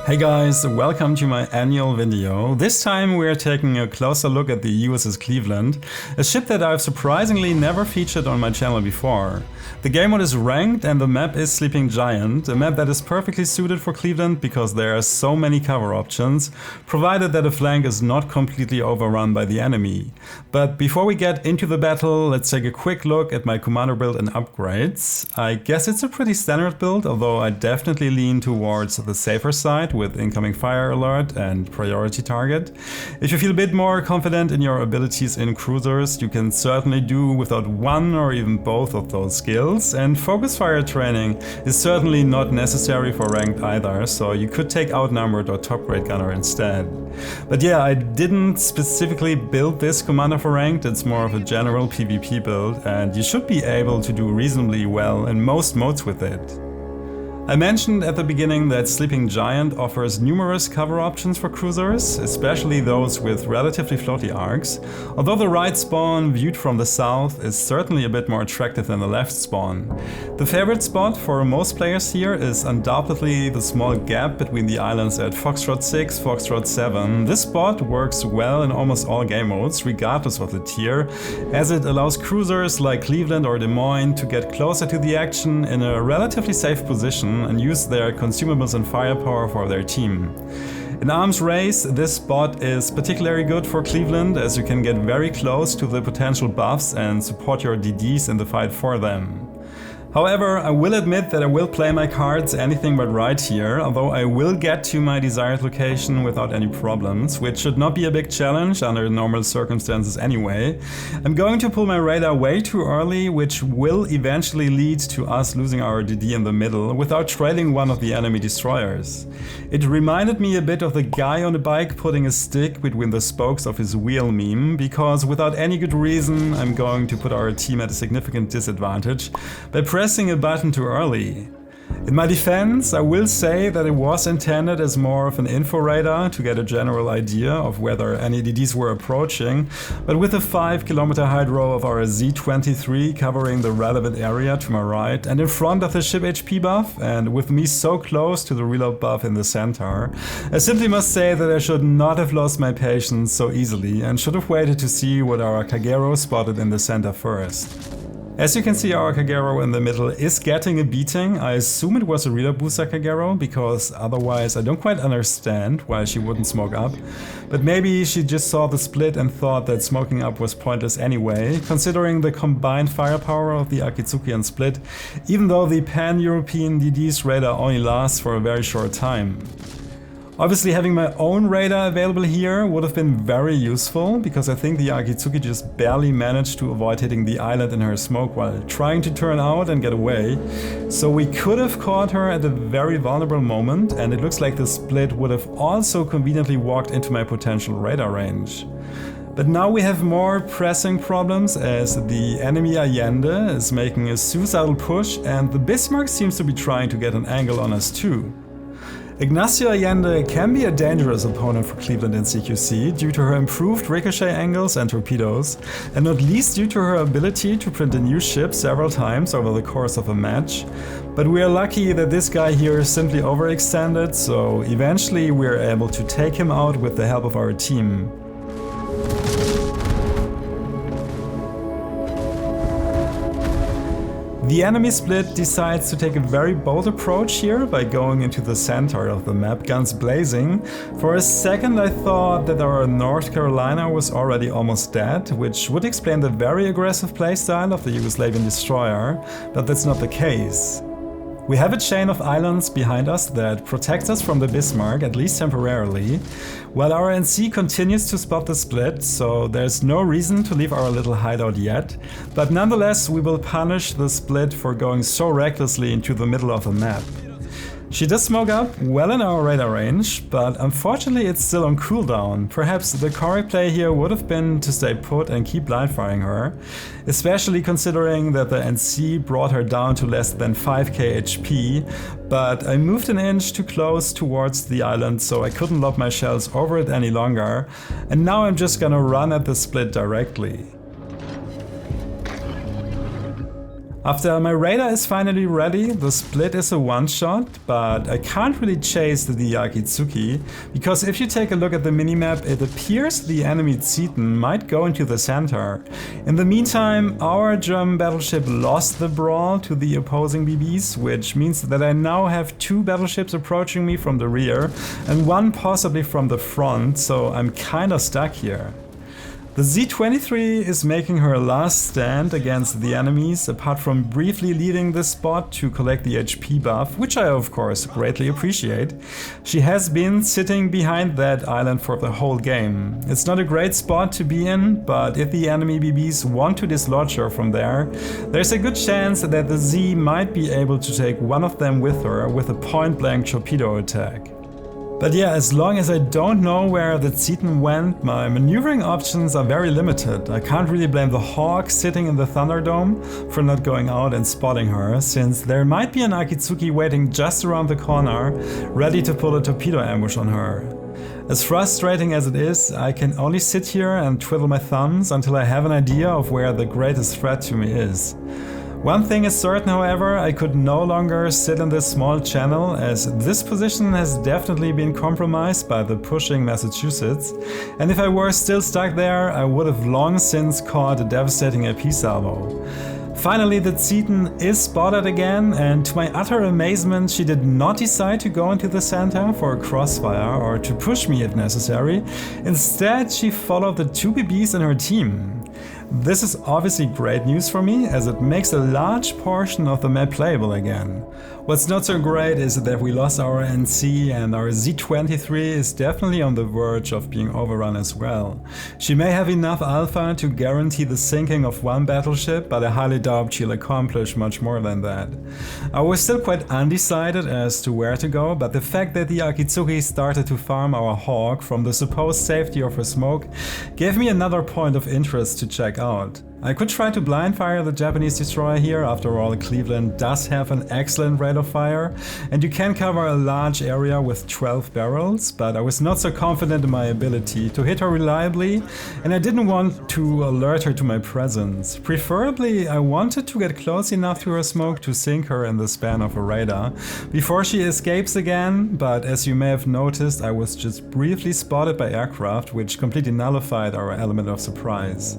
Hey guys, welcome to my annual video. This time we are taking a closer look at the USS Cleveland, a ship that I've surprisingly never featured on my channel before. The game mode is ranked and the map is Sleeping Giant, a map that is perfectly suited for Cleveland because there are so many cover options, provided that a flank is not completely overrun by the enemy. But before we get into the battle, let's take a quick look at my commander build and upgrades. I guess it's a pretty standard build, although I definitely lean towards the safer side with incoming fire alert and priority target. If you feel a bit more confident in your abilities in cruisers, you can certainly do without one or even both of those skills, and focus fire training is certainly not necessary for ranked either, so you could take outnumbered or top grade gunner instead. But yeah, I didn't specifically build this commander for ranked, it's more of a general PvP build, and you should be able to do reasonably well in most modes with it. I mentioned at the beginning that Sleeping Giant offers numerous cover options for cruisers, especially those with relatively floaty arcs, although the right spawn viewed from the south is certainly a bit more attractive than the left spawn. The favorite spot for most players here is undoubtedly the small gap between the islands at Foxtrot 6, Foxtrot 7. This spot works well in almost all game modes, regardless of the tier, as it allows cruisers like Cleveland or Des Moines to get closer to the action in a relatively safe position and use their consumables and firepower for their team. In arms race, this spot is particularly good for Cleveland, as you can get very close to the potential buffs and support your DDs in the fight for them. However, I will admit that I will play my cards anything but right here, although I will get to my desired location without any problems, which should not be a big challenge under normal circumstances anyway. I'm going to pull my radar way too early, which will eventually lead to us losing our DD in the middle without trailing one of the enemy destroyers. It reminded me a bit of the guy on a bike putting a stick between the spokes of his wheel meme, because without any good reason I'm going to put our team at a significant disadvantage by pressing a button too early. In my defense, I will say that it was intended as more of an info radar to get a general idea of whether any DDs were approaching, but with a 5 km hydro of our Z-23 covering the relevant area to my right and in front of the ship HP buff, and with me so close to the reload buff in the center, I simply must say that I should not have lost my patience so easily and should have waited to see what our Kagero spotted in the center first. As you can see, our Kagero in the middle is getting a beating. I assume it was a reload booster Kagero, because otherwise I don't quite understand why she wouldn't smoke up. But maybe she just saw the split and thought that smoking up was pointless anyway, considering the combined firepower of the Akitsuki and Split, even though the Pan-European DD's radar only lasts for a very short time. Obviously, having my own radar available here would have been very useful, because I think the Akitsuki just barely managed to avoid hitting the island in her smoke while trying to turn out and get away. So we could have caught her at a very vulnerable moment, and it looks like the Split would have also conveniently walked into my potential radar range. But now we have more pressing problems, as the enemy Allende is making a suicidal push and the Bismarck seems to be trying to get an angle on us too. Ignacio Allende can be a dangerous opponent for Cleveland in CQC due to her improved ricochet angles and torpedoes, and not least due to her ability to print a new ship several times over the course of a match. But we are lucky that this guy here simply overextended, so eventually we are able to take him out with the help of our team. The enemy split decides to take a very bold approach here by going into the center of the map, guns blazing. For a second I thought that our North Carolina was already almost dead, which would explain the very aggressive playstyle of the Yugoslavian destroyer, but that's not the case. We have a chain of islands behind us that protects us from the Bismarck, at least temporarily, while our NC continues to spot the split, so there's no reason to leave our little hideout yet, but nonetheless we will punish the split for going so recklessly into the middle of the map. She does smoke up well in our radar range, but unfortunately it's still on cooldown. Perhaps the correct play here would have been to stay put and keep blind firing her, especially considering that the NC brought her down to less than 5k HP, but I moved an inch too close towards the island so I couldn't lob my shells over it any longer, and now I'm just gonna run at the split directly. After my radar is finally ready, the split is a one-shot, but I can't really chase the Akitsuki, because if you take a look at the minimap, it appears the enemy Zieten might go into the center. In the meantime, our German battleship lost the brawl to the opposing BBs, which means that I now have 2 battleships approaching me from the rear and 1 possibly from the front, so I'm kinda stuck here. The Z-23 is making her last stand against the enemies, apart from briefly leaving this spot to collect the HP buff, which I of course greatly appreciate. She has been sitting behind that island for the whole game. It's not a great spot to be in, but if the enemy BBs want to dislodge her from there, there's a good chance that the Z might be able to take one of them with her with a point-blank torpedo attack. But yeah, as long as I don't know where the Zieten went, my maneuvering options are very limited. I can't really blame the Hawk sitting in the Thunderdome for not going out and spotting her, since there might be an Akitsuki waiting just around the corner, ready to pull a torpedo ambush on her. As frustrating as it is, I can only sit here and twiddle my thumbs until I have an idea of where the greatest threat to me is. One thing is certain, however, I could no longer sit in this small channel, as this position has definitely been compromised by the pushing Massachusetts, and if I were still stuck there, I would have long since caught a devastating AP salvo. Finally, the Zieten is spotted again, and to my utter amazement, she did not decide to go into the center for a crossfire or to push me if necessary. Instead, she followed the 2 BBs in her team. This is obviously great news for me, as it makes a large portion of the map playable again. What's not so great is that we lost our NC, and our Z-23 is definitely on the verge of being overrun as well. She may have enough alpha to guarantee the sinking of 1 battleship, but I highly doubt she'll accomplish much more than that. I was still quite undecided as to where to go, but the fact that the Akitsuki started to farm our Hawk from the supposed safety of her smoke gave me another point of interest to check out. I could try to blind fire the Japanese destroyer here. After all, Cleveland does have an excellent rate of fire, and you can cover a large area with 12 barrels, but I was not so confident in my ability to hit her reliably, and I didn't want to alert her to my presence. Preferably, I wanted to get close enough to her smoke to sink her in the span of a radar before she escapes again, but as you may have noticed, I was just briefly spotted by aircraft, which completely nullified our element of surprise.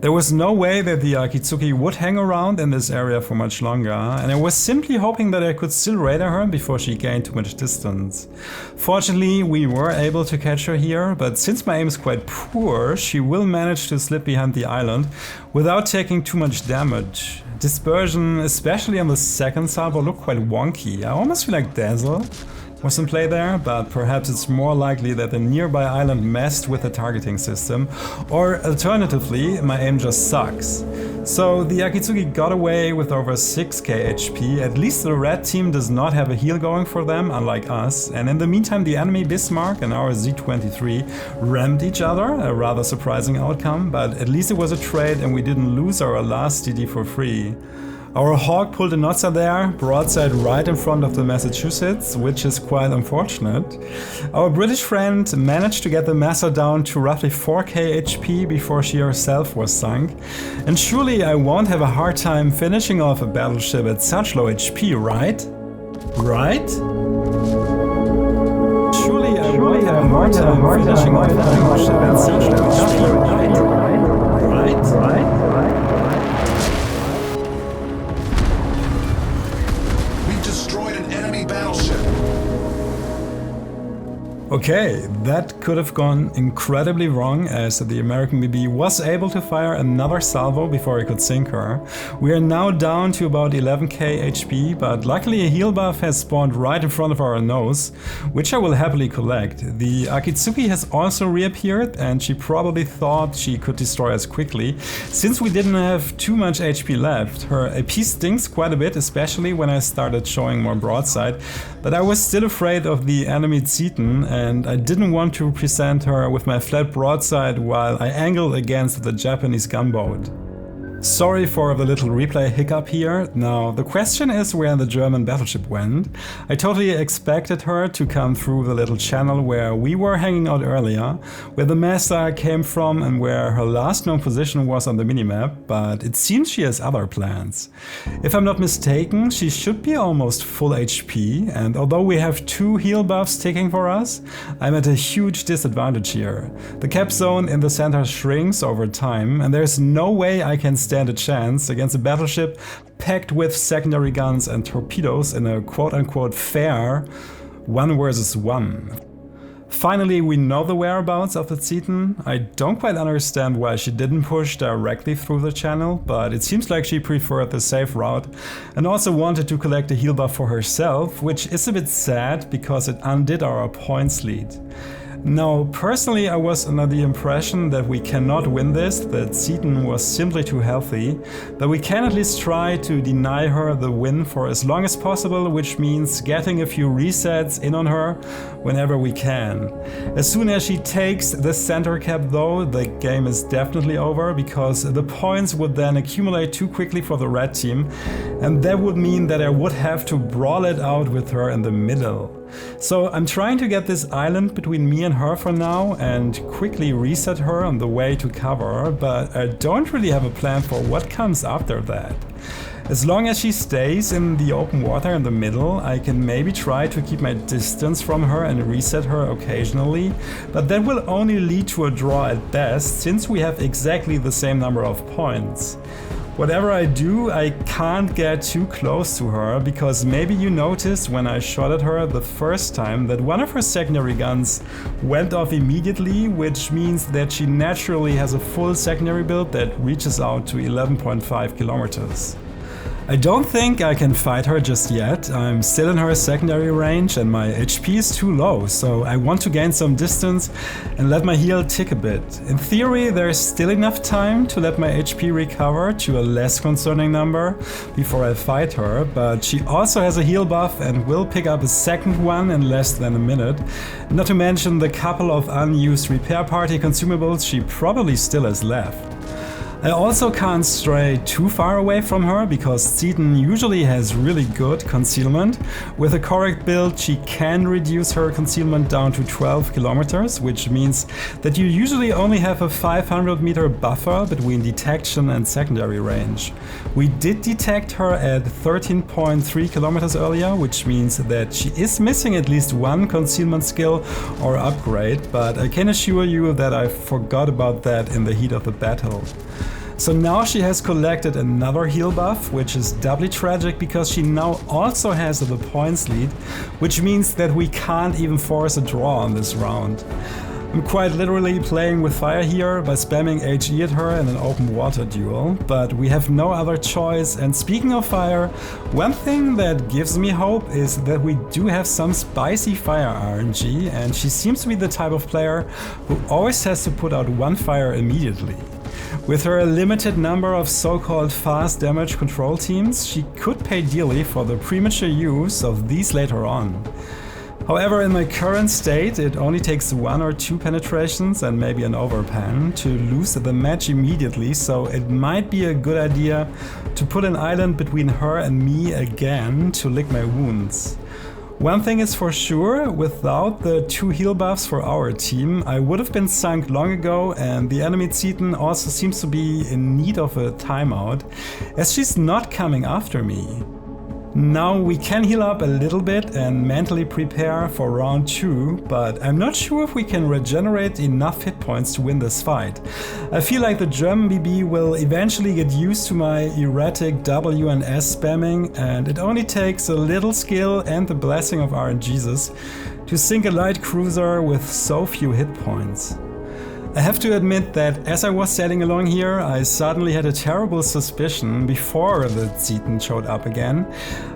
There was no way that the Akitsuki would hang around in this area for much longer, and I was simply hoping that I could still radar her before she gained too much distance. Fortunately, we were able to catch her here, but since my aim is quite poor, she will manage to slip behind the island without taking too much damage. Dispersion, especially on the second salvo, looked quite wonky. I almost feel like Dazzle was in play there, but perhaps it's more likely that the nearby island messed with the targeting system, or alternatively, my aim just sucks. So the Akitsuki got away with over 6k HP, at least the red team does not have a heal going for them, unlike us, and in the meantime the enemy Bismarck and our Z-23 rammed each other, a rather surprising outcome, but at least it was a trade and we didn't lose our last DD for free. Our Hawk pulled a notzer there, broadside right in front of the Massachusetts, which is quite unfortunate. Our British friend managed to get the Massa down to roughly 4k HP before she herself was sunk. And surely I won't have a hard time finishing off a battleship at such low HP, right? Right? Surely I won't have a hard time finishing off a battleship at such low HP, right? Okay, that could have gone incredibly wrong, as the American BB was able to fire another salvo before he could sink her. We are now down to about 11k HP, but luckily a heal buff has spawned right in front of our nose, which I will happily collect. The Akitsuki has also reappeared, and she probably thought she could destroy us quickly, since we didn't have too much HP left. Her AP stinks quite a bit, especially when I started showing more broadside, but I was still afraid of the enemy Zeton, and I didn't want to present her with my flat broadside while I angled against the Japanese gunboat. Sorry for the little replay hiccup here. Now, the question is where the German battleship went. I totally expected her to come through the little channel where we were hanging out earlier, where the master came from and where her last known position was on the minimap, but it seems she has other plans. If I'm not mistaken, she should be almost full HP, and although we have 2 heal buffs ticking for us, I'm at a huge disadvantage here. The cap zone in the center shrinks over time, and there's no way I can stand a chance against a battleship packed with secondary guns and torpedoes in a quote-unquote fair 1 versus 1. Finally, we know the whereabouts of the Zeton. I don't quite understand why she didn't push directly through the channel, but it seems like she preferred the safe route and also wanted to collect a heal buff for herself, which is a bit sad because it undid our points lead. Now, personally, I was under the impression that we cannot win this, that Zeton was simply too healthy, but we can at least try to deny her the win for as long as possible, which means getting a few resets in on her whenever we can. As soon as she takes the center cap though, the game is definitely over, because the points would then accumulate too quickly for the red team, and that would mean that I would have to brawl it out with her in the middle. So I'm trying to get this island between me and her for now and quickly reset her on the way to cover, but I don't really have a plan for what comes after that. As long as she stays in the open water in the middle, I can maybe try to keep my distance from her and reset her occasionally, but that will only lead to a draw at best, since we have exactly the same number of points. Whatever I do, I can't get too close to her, because maybe you noticed when I shot at her the first time that one of her secondary guns went off immediately, which means that she naturally has a full secondary build that reaches out to 11.5 kilometers. I don't think I can fight her just yet. I'm still in her secondary range and my HP is too low, so I want to gain some distance and let my heal tick a bit. In theory, there's still enough time to let my HP recover to a less concerning number before I fight her, but she also has a heal buff and will pick up a second one in less than a minute. Not to mention the couple of unused repair party consumables she probably still has left. I also can't stray too far away from her, because Zeton usually has really good concealment. With a correct build, she can reduce her concealment down to 12 kilometers, which means that you usually only have a 500 meter buffer between detection and secondary range. We did detect her at 13.3 kilometers earlier, which means that she is missing at least one concealment skill or upgrade, but I can assure you that I forgot about that in the heat of the battle. So now she has collected another heal buff, which is doubly tragic because she now also has the points lead, which means that we can't even force a draw on this round. I'm quite literally playing with fire here by spamming HE at her in an open water duel, but we have no other choice. And speaking of fire, one thing that gives me hope is that we do have some spicy fire RNG, and she seems to be the type of player who always has to put out one fire immediately. With her limited number of so-called fast damage control teams, she could pay dearly for the premature use of these later on. However, in my current state, it only takes 1 or 2 penetrations and maybe an overpan to lose the match immediately, so it might be a good idea to put an island between her and me again to lick my wounds. One thing is for sure, without the 2 heal buffs for our team, I would have been sunk long ago, and the enemy Zeton also seems to be in need of a timeout, as she's not coming after me. Now we can heal up a little bit and mentally prepare for round 2, but I'm not sure if we can regenerate enough hit points to win this fight. I feel like the German BB will eventually get used to my erratic W and S spamming, and it only takes a little skill and the blessing of RNGesus to sink a light cruiser with so few hit points. I have to admit that as I was sailing along here, I suddenly had a terrible suspicion before the Zetan showed up again.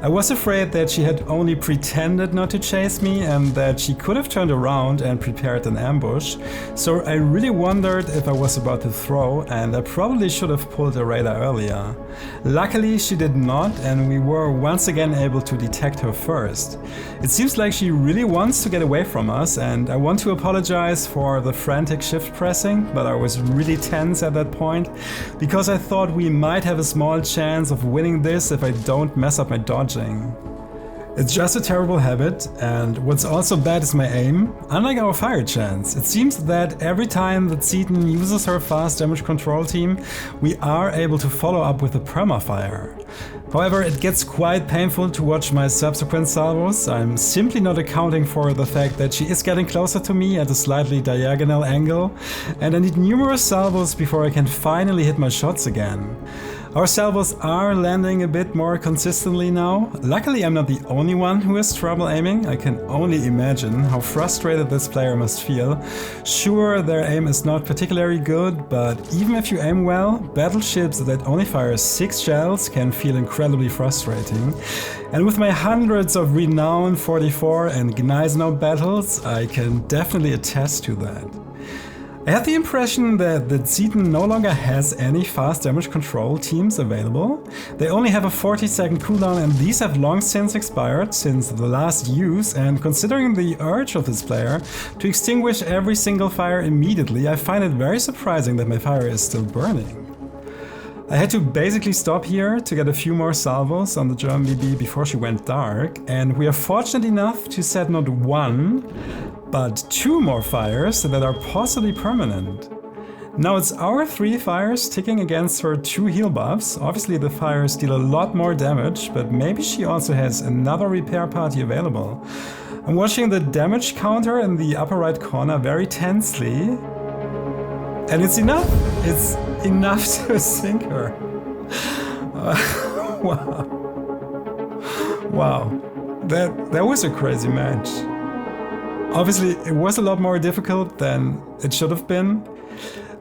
I was afraid that she had only pretended not to chase me and that she could have turned around and prepared an ambush. So I really wondered if I was about to throw, and I probably should have pulled a radar earlier. Luckily she did not, and we were once again able to detect her first. It seems like she really wants to get away from us, and I want to apologize for the frantic shift pressing, but I was really tense at that point because I thought we might have a small chance of winning this if I don't mess up my dodging. It's just a terrible habit, and what's also bad is my aim. Unlike our fire chance, it seems that every time that Zetan uses her fast damage control team, we are able to follow up with a permafire. However, it gets quite painful to watch my subsequent salvos. I'm simply not accounting for the fact that she is getting closer to me at a slightly diagonal angle, and I need numerous salvos before I can finally hit my shots again. Our salvos are landing a bit more consistently now. Luckily I'm not the only one who has trouble aiming. I can only imagine how frustrated this player must feel. Sure, their aim is not particularly good, but even if you aim well, battleships that only fire 6 shells can feel incredibly frustrating. And with my hundreds of Renown 44 and Gneisenau battles, I can definitely attest to that. I had the impression that the Zetan no longer has any fast damage control teams available. They only have a 40-second cooldown, and these have long since expired since the last use, and considering the urge of this player to extinguish every single fire immediately, I find it very surprising that my fire is still burning. I had to basically stop here to get a few more salvos on the German BB before she went dark, and we are fortunate enough to set not 1, but 2 more fires that are possibly permanent. Now it's our 3 fires ticking against her 2 heal buffs. Obviously the fires deal a lot more damage, but maybe she also has another repair party available. I'm watching the damage counter in the upper right corner very tensely. And it's enough! It's enough to sink her. Wow. Wow. That was a crazy match. Obviously, it was a lot more difficult than it should have been,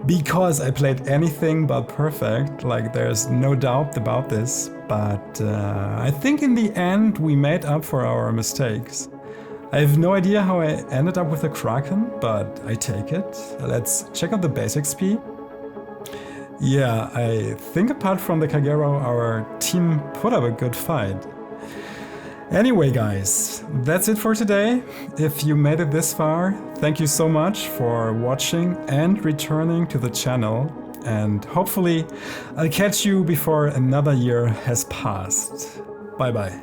because I played anything but perfect, like there's no doubt about this, but I think in the end we made up for our mistakes. I have no idea how I ended up with a Kraken, but I take it. Let's check out the base XP. Yeah, I think apart from the Kagero, our team put up a good fight. Anyway guys, that's it for today. If you made it this far, thank you so much for watching and returning to the channel, and hopefully I'll catch you before another year has passed. Bye bye.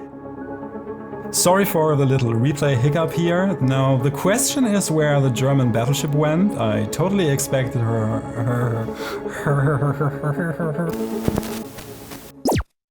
Sorry for the little replay hiccup here. Now the question is where the German battleship went. I totally expected her